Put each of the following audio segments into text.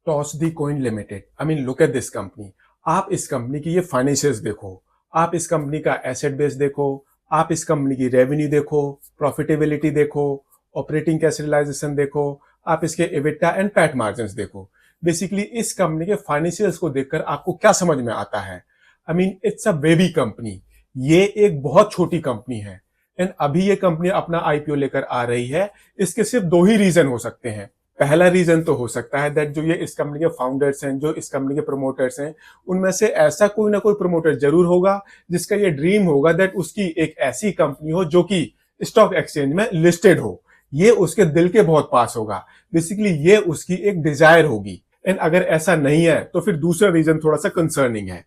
Toss the coin limited. I mean look at this company. आप इस company की ये फाइनेंशियल्स देखो, आप इस कंपनी का एसेट बेस देखो, आप इस कंपनी की रेवेन्यू देखो, प्रॉफिटेबिलिटी देखो, ऑपरेटिंग कैश रियलाइजेशन देखो, आप इसके एबिटा एंड पैट मार्जिन्स देखो। बेसिकली इस कंपनी के फाइनेंशियल्स को देखकर आपको क्या समझ में आता है? I mean it's a baby company. ये एक बहुत छोटी कंपनी है एंड अभी ये कंपनी अपना आईपीओ लेकर आ रही है। इसके सिर्फ दो ही रीजन हो सकते हैं। पहला रीजन तो हो सकता है दैट जो ये इस कंपनी के फाउंडर्स हैं, जो इस कंपनी के प्रमोटर्स हैं, उनमें से ऐसा कोई ना कोई प्रमोटर जरूर होगा जिसका ये ड्रीम होगा दैट उसकी एक ऐसी कंपनी हो जो कि स्टॉक एक्सचेंज में लिस्टेड हो। ये उसके दिल के बहुत पास होगा। बेसिकली ये उसकी एक डिजायर होगी। एंड अगर ऐसा नहीं है तो फिर दूसरा रीजन थोड़ा सा कंसर्निंग है।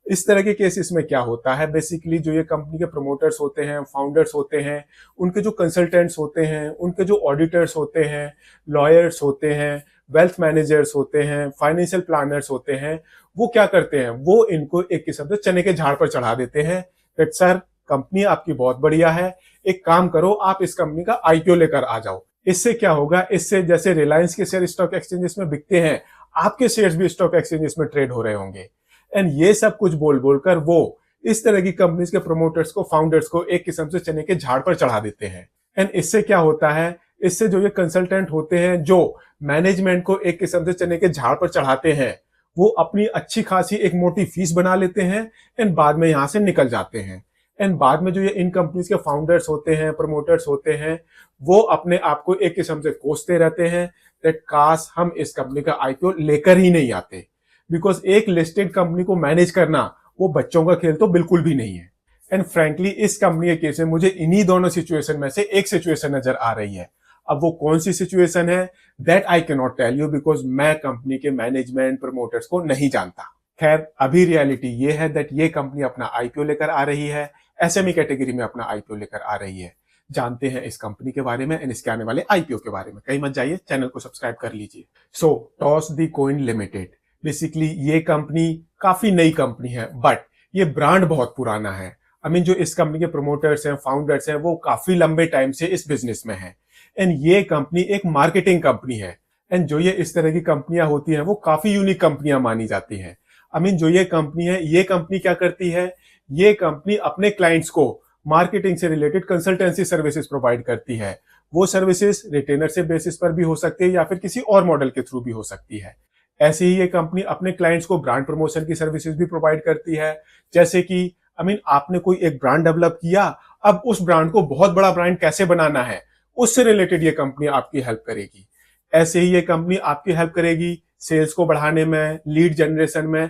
इस तरह के केसेस में क्या होता है, बेसिकली जो ये कंपनी के प्रमोटर्स होते हैं, फाउंडर्स होते हैं, उनके जो कंसल्टेंट्स होते हैं, उनके जो ऑडिटर्स होते हैं, लॉयर्स होते हैं, वेल्थ मैनेजर्स होते हैं, फाइनेंशियल प्लानर्स होते हैं, वो क्या करते हैं, वो इनको एक किस्म से चने के झाड़ पर चढ़ा देते हैं। दैट सर, कंपनी आपकी बहुत बढ़िया है, एक काम करो, आप इस कंपनी का आईपीओ लेकर आ जाओ। इससे क्या होगा, इससे जैसे रिलायंस के शेयर स्टॉक एक्सचेंजेस में बिकते हैं, आपके शेयर्स भी स्टॉक एक्सचेंजेस में ट्रेड हो रहे होंगे। एंड ये सब कुछ बोल बोलकर वो इस तरह की कंपनीज के प्रमोटर्स को, फाउंडर्स को एक किस्म से चने के झाड़ पर चढ़ा देते हैं। एंड इससे क्या होता है, इससे जो ये कंसल्टेंट होते हैं, जो मैनेजमेंट को एक किस्म से चने के झाड़ पर चढ़ाते हैं, वो अपनी अच्छी खासी एक मोटी फीस बना लेते हैं एंड बाद में यहां से निकल जाते हैं। एंड बाद में जो ये इन कंपनीज के फाउंडर्स होते हैं, प्रमोटर्स होते हैं, वो अपने आप को एक किस्म से कोसते रहते हैं दैट काश हम इस कंपनी का आईपीओ लेकर ही नहीं आते। बिकॉज एक लिस्टेड कंपनी को मैनेज करना वो बच्चों का खेल तो बिल्कुल भी नहीं है। एंड फ्रैंकली इस कंपनी के केस में मुझे इन्हीं दोनों सिचुएशन में से एक सिचुएशन नजर आ रही है। अब वो कौन सी सिचुएशन है that I can not tell you, because मैं कंपनी के मैनेजमेंट प्रमोटर्स को नहीं जानता। खैर, अभी रियलिटी ये है दैट ये कंपनी अपना आईपीओ लेकर आ रही है, एसएमई कैटेगरी में अपना आईपीओ लेकर आ रही है। जानते हैं इस कंपनी के बारे में एंड इसके आने वाले आईपीओ के बारे में। कहीं मत जाइए, चैनल को सब्सक्राइब कर लीजिए। सो टॉस दी कॉइन लिमिटेड। बेसिकली ये कंपनी काफी नई कंपनी है बट ये ब्रांड बहुत पुराना है। आई मीन जो इस कंपनी के प्रमोटर्स हैं, फाउंडर्स हैं, वो काफी लंबे टाइम से इस बिजनेस में है। एंड ये कंपनी एक मार्केटिंग कंपनी है। एंड जो ये इस तरह की कंपनियां होती हैं वो काफी यूनिक कंपनियां मानी जाती हैं। आई मीन जो ये कंपनी है, ये कंपनी क्या करती है, ये कंपनी अपने क्लाइंट्स को मार्केटिंग से रिलेटेड कंसल्टेंसी सर्विसेज प्रोवाइड करती है। वो सर्विसेज रिटेनर से बेसिस पर भी हो सकती है या फिर किसी और मॉडल के थ्रू भी हो सकती है। ऐसे ही ये कंपनी अपने क्लाइंट्स को ब्रांड प्रमोशन की सर्विसेज भी प्रोवाइड करती है। जैसे कि आपने कोई एक ब्रांड डेवलप किया, अब उस ब्रांड को बहुत बड़ा ब्रांड कैसे बनाना है, उससे रिलेटेड ये कंपनी आपकी हेल्प करेगी। ऐसे ही ये कंपनी आपकी हेल्प करेगी सेल्स को बढ़ाने में, लीड जनरेशन में।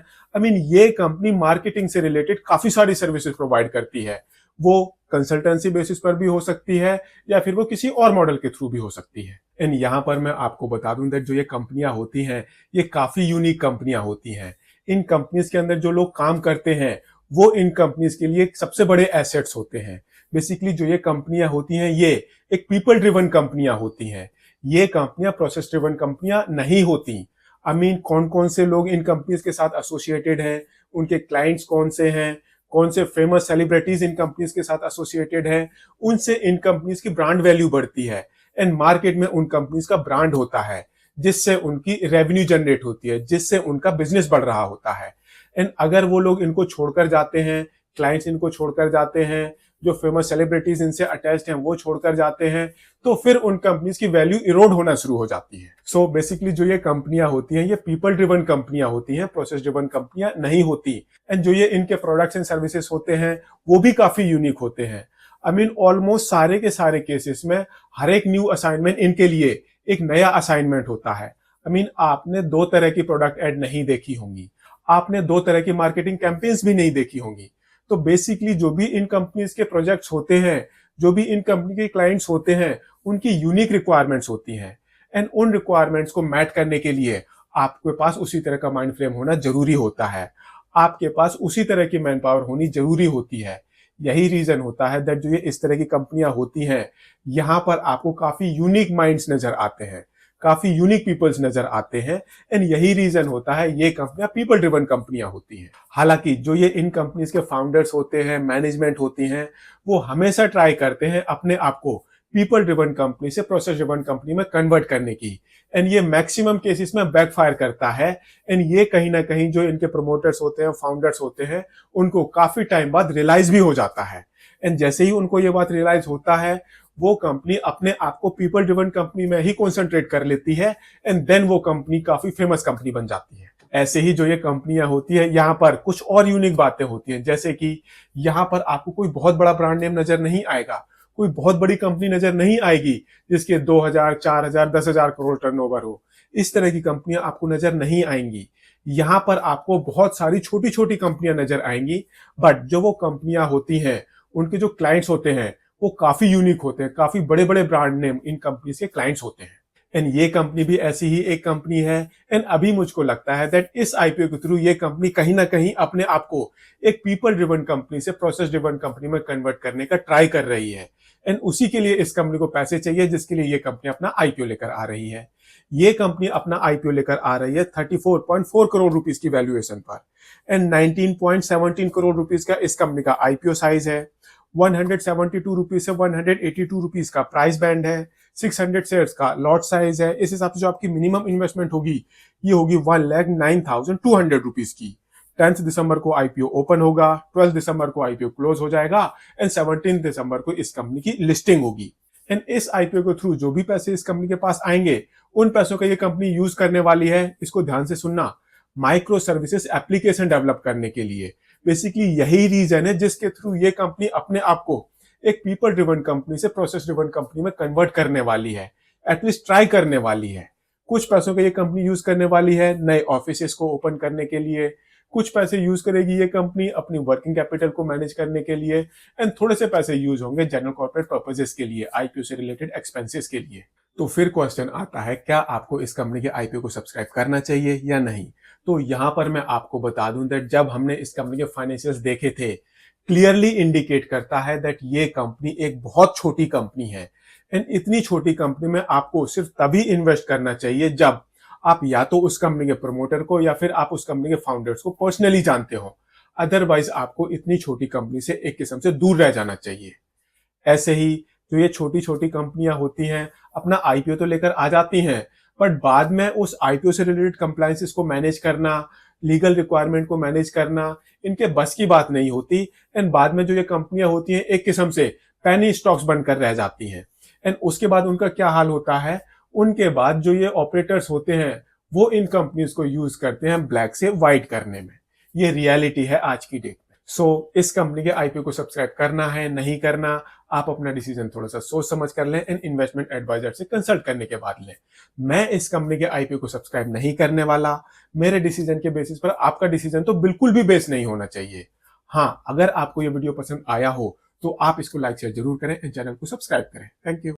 ये कंपनी मार्केटिंग से रिलेटेड काफी सारी सर्विसेज प्रोवाइड करती है। वो कंसल्टेंसी बेसिस पर भी हो सकती है या फिर वो किसी और मॉडल के थ्रू भी हो सकती है। एंड यहां पर मैं आपको बता दूं दैट जो ये कंपनियां होती हैं, ये काफी यूनिक कंपनियां होती हैं। इन कंपनीज के अंदर जो लोग काम करते हैं वो इन कंपनीज के लिए सबसे बड़े एसेट्स होते हैं। बेसिकली जो ये कंपनियां होती हैं, ये एक पीपल ड्रिवन कंपनियां होती हैं। ये कंपनियां प्रोसेस ड्रिवन कंपनियां नहीं होती। कौन कौन से लोग इन कंपनीज के साथ एसोसिएटेड हैं, उनके क्लाइंट्स कौन से हैं, कौन से फेमस सेलिब्रिटीज इन कंपनीज के साथ एसोसिएटेड हैं, उनसे इन कंपनीज की ब्रांड वैल्यू बढ़ती है। एंड मार्केट में उन कंपनीज का ब्रांड होता है जिससे उनकी रेवेन्यू जनरेट होती है, जिससे उनका बिजनेस बढ़ रहा होता है। एंड अगर वो लोग इनको छोड़कर जाते हैं, क्लाइंट्स इनको छोड़कर जाते हैं, जो फेमस सेलिब्रिटीज इनसे अटैच्ड हैं वो छोड़कर जाते हैं, तो फिर उन कंपनीज की वैल्यू इरोड होना शुरू हो जाती है। सो बेसिकली जो ये कंपनियां होती हैं, ये पीपल ड्रिवन कंपनियां होती हैं, प्रोसेस ड्रिवन कंपनियां नहीं होती। एंड जो ये इनके प्रोडक्ट्स एंड सर्विसेज होते हैं वो भी काफी यूनिक होते हैं। ऑलमोस्ट सारे के सारे केसेस में हर एक न्यू असाइनमेंट इनके लिए एक नया असाइनमेंट होता है। आपने दो तरह की प्रोडक्ट एड नहीं देखी होंगी, आपने दो तरह की मार्केटिंग कैंपेन्स भी नहीं देखी होंगी। तो बेसिकली जो भी इन कंपनीज के प्रोजेक्ट्स होते हैं, जो भी इन कंपनी के क्लाइंट्स होते हैं, उनकी यूनिक रिक्वायरमेंट्स होती हैं। एंड उन रिक्वायरमेंट्स को मैट करने के लिए आपके पास उसी तरह का माइंड फ्रेम होना जरूरी होता है, आपके पास उसी तरह की मैन पावर होनी जरूरी होती है। यही रीजन होता है दैट जो ये इस तरह की कंपनियां होती हैं, यहां पर आपको काफी यूनिक माइंड्स नजर आते हैं, काफी यूनिक पीपल्स नजर आते हैं। एंड यही रीजन होता है ये कंपनियां पीपल ड्रिवन कंपनियां होती हैं। हालांकि जो ये इन कंपनीज के फाउंडर्स होते हैं, मैनेजमेंट होती हैं, वो हमेशा ट्राई करते हैं अपने आप को पीपल ड्रिवन कंपनी से प्रोसेस ड्रिवन कंपनी में कन्वर्ट करने की। एंड ये मैक्सिमम केसेस में बैकफायर करता है। एंड ये कहीं ना कहीं जो इनके प्रमोटर्स होते हैं, फाउंडर्स होते हैं, उनको काफी टाइम बाद रियलाइज भी हो जाता है। एंड जैसे ही उनको ये बात रियलाइज होता है, वो कंपनी अपने आप को पीपल ड्रिवन कंपनी में ही कॉन्सेंट्रेट कर लेती है। एंड देन वो कंपनी काफी फेमस कंपनी बन जाती है। ऐसे ही जो ये कंपनियां होती है, यहाँ पर कुछ और यूनिक बातें होती हैं, जैसे कि यहाँ पर आपको कोई बहुत बड़ा ब्रांड नेम नजर नहीं आएगा, कोई बहुत बड़ी कंपनी नजर नहीं आएगी जिसके 2000, 4000, 10,000 करोड़ टर्नओवर हो। इस तरह की कंपनियां आपको नजर नहीं आएंगी। यहाँ पर आपको बहुत सारी छोटी छोटी कंपनियां नजर आएंगी, बट जो वो कंपनियां होती हैं, उनके जो क्लाइंट्स होते हैं वो काफी यूनिक होते हैं, काफी बड़े बड़े ब्रांड नेम इन कंपनीज के क्लाइंट्स होते हैं। एंड ये कंपनी भी ऐसी ही एक कंपनी है। एंड अभी मुझको लगता है दैट इस आईपीओ के थ्रू ये कंपनी कहीं ना कहीं अपने आप को एक पीपल ड्रिवन कंपनी से प्रोसेस ड्रिवन कंपनी में कन्वर्ट करने का ट्राई कर रही है। एंड उसी के लिए इस कंपनी को पैसे चाहिए, जिसके लिए ये कंपनी अपना आईपीओ लेकर आ रही है। ये कंपनी अपना आईपीओ लेकर आ रही है 34.4 करोड़ रुपीस की वैल्यूएशन पर। एंड 19.17 करोड़ रुपीस का इस कंपनी का आईपीओ साइज है। 172 रुपीज से 182 रुपीज का प्राइस बैंड है। 600 शेयर्स का लॉट साइज है। इस हिसाब से जो आपकी मिनिमम इन्वेस्टमेंट होगी, ये होगी 1,09,200 रुपीज की। 10 दिसंबर को आईपीओ ओपन होगा, 12 दिसंबर को आईपीओ क्लोज हो जाएगा, एंड 17 दिसंबर को इस कंपनी की लिस्टिंग होगी। एंड इस आईपीओ के थ्रू जो भी पैसे इस कंपनी के पास आएंगे, उन पैसों का ये कंपनी यूज करने वाली है, इसको ध्यान से सुनना, माइक्रो सर्विसेज एप्लीकेशन डेवलप करने के लिए। बेसिकली यही रीजन है जिसके थ्रू ये कंपनी अपने आप को एक पीपल ड्रिवन कंपनी से प्रोसेस ड्रिवन कंपनी में कन्वर्ट करने वाली है, एटलीस्ट ट्राई करने वाली है। कुछ पैसों का ये कंपनी यूज करने वाली है नए ऑफिसेस को ओपन करने के लिए, कुछ पैसे यूज करेगी ये कंपनी अपनी वर्किंग कैपिटल को मैनेज करने के लिए, एंड थोड़े से पैसे यूज होंगे जनरल कॉर्पोरेट पर्पसेस के लिए, आईपीओ से रिलेटेड एक्सपेंसेस के लिए। तो फिर क्वेश्चन आता है, क्या आपको इस कंपनी के आईपीओ को सब्सक्राइब करना चाहिए या नहीं? तो यहां पर मैं आपको बता दूं दैट जब हमने इस कंपनी के फाइनेंशियल्स देखे थे, क्लियरली इंडिकेट करता है दैट ये कंपनी एक बहुत छोटी कंपनी है। एंड इतनी छोटी कंपनी में आपको सिर्फ तभी इन्वेस्ट करना चाहिए जब आप या तो उस कंपनी के प्रमोटर को या फिर आप उस कंपनी के फाउंडर्स को पर्सनली जानते हो। अदरवाइज आपको इतनी छोटी कंपनी से एक किस्म से दूर रह जाना चाहिए। ऐसे ही जो ये छोटी छोटी कंपनियां होती हैं, अपना आईपीओ तो लेकर आ जाती हैं, बट बाद में उस आईपीओ से रिलेटेड कंप्लायंसेस को मैनेज करना, लीगल रिक्वायरमेंट को मैनेज करना, इनके बस की बात नहीं होती। एंड बाद में जो ये कंपनियां होती हैं, एक किस्म से पेनी स्टॉक्स बनकर रह जाती हैं। एंड उसके बाद उनका क्या हाल होता है, उनके बाद जो ये ऑपरेटर्स होते हैं, वो इन कंपनीज को यूज करते हैं ब्लैक से व्हाइट करने में। ये रियलिटी है आज की डेट में। सो इस कंपनी के आईपीओ को सब्सक्राइब करना है, नहीं करना, आप अपना डिसीजन थोड़ा सा सोच समझ कर लें एंड इन्वेस्टमेंट एडवाइजर से कंसल्ट करने के बाद लें। मैं इस कंपनी के आईपीओ को सब्सक्राइब नहीं करने वाला। मेरे डिसीजन के बेसिस पर आपका डिसीजन तो बिल्कुल भी बेस नहीं होना चाहिए। हाँ, अगर आपको ये वीडियो पसंद आया हो तो आप इसको लाइक शेयर जरूर करें एंड चैनल को सब्सक्राइब करें। Thank you.